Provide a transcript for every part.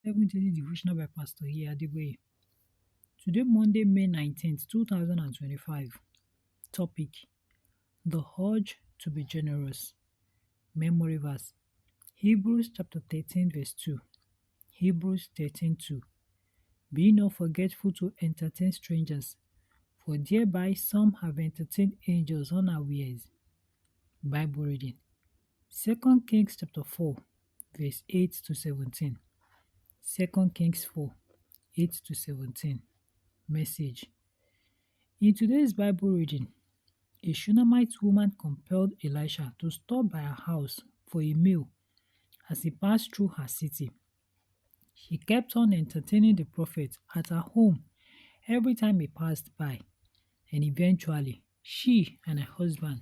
7 Daily Devotional by Pastor Adeboye. Today, Monday, May 19th, 2025. Topic: The Urge to be Generous. Memory verse: Hebrews chapter 13, verse 2. Hebrews 13:2. Be not forgetful to entertain strangers, for thereby some have entertained angels unawares. Bible reading: 2 Kings chapter 4, verse 8 to 17. 2 Kings 4, 8 to 17. Message: In today's Bible reading, a Shunammite woman compelled Elisha to stop by her house for a meal as he passed through her city. She kept on entertaining the prophet at her home every time he passed by, and eventually she and her husband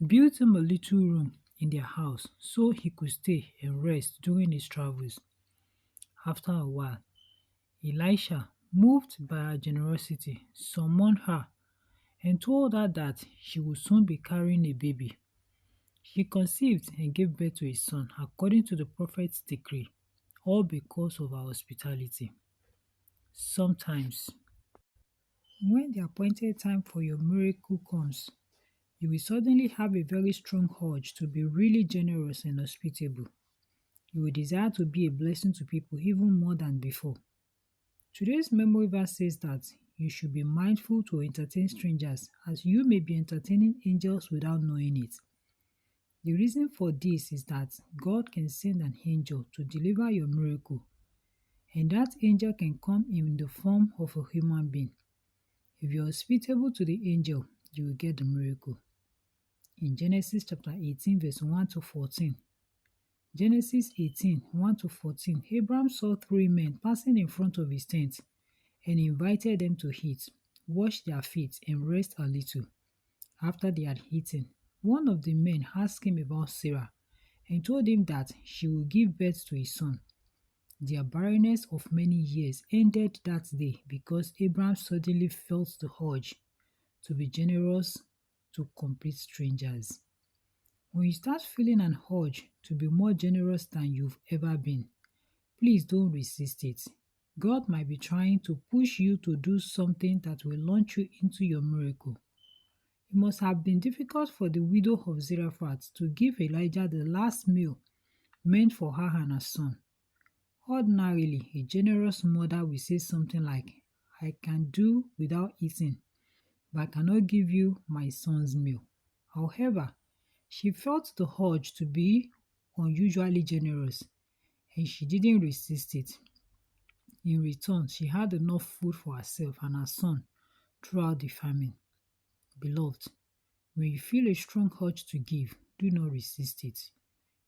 built him a little room in their house so he could stay and rest during his travels. After a while, Elisha, moved by her generosity, summoned her and told her that she would soon be carrying a baby. She conceived and gave birth to a son according to the prophet's decree, all because of her hospitality. Sometimes, when the appointed time for your miracle comes, you will suddenly have a very strong urge to be really generous and hospitable. You will desire to be a blessing to people even more than before. Today's memory verse says that you should be mindful to entertain strangers, as you may be entertaining angels without knowing it. The reason for this is that God can send an angel to deliver your miracle, and that angel can come in the form of a human being. If you are hospitable to the angel, you will get the miracle. In Genesis chapter 18, verse 1 to 14, Genesis 18, 1 to 14, Abraham saw three men passing in front of his tent and invited them to eat, wash their feet, and rest a little. After they had eaten, one of the men asked him about Sarah and told him that she would give birth to a son. Their barrenness of many years ended that day because Abraham suddenly felt the urge to be generous to complete strangers. When you start feeling an urge to be more generous than you've ever been, please don't resist it. God might be trying to push you to do something that will launch you into your miracle. It must have been difficult for the widow of Zarephath to give Elijah the last meal meant for her and her son. Ordinarily, a generous mother will say something like, I can do without eating, but I cannot give you my son's meal. However, she felt the urge to be unusually generous, and she didn't resist it. In return, she had enough food for herself and her son throughout the famine. Beloved, when you feel a strong urge to give, do not resist it.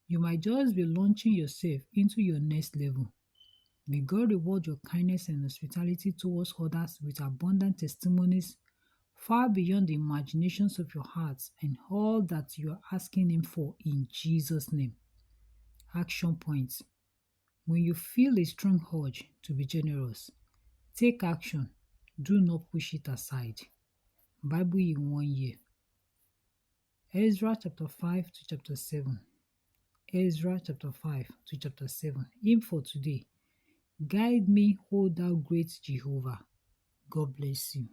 You might just be launching yourself into your next level. May God reward your kindness and hospitality towards others with abundant testimonies far beyond the imaginations of your hearts and all that you are asking Him for in Jesus' name. Action points. When you feel a strong urge to be generous, take action. Do not push it aside. Bible in 1 year. Ezra chapter 5 to chapter 7. Ezra chapter 5 to chapter 7. Hymn for today. Guide me, O thou great Jehovah. God bless you.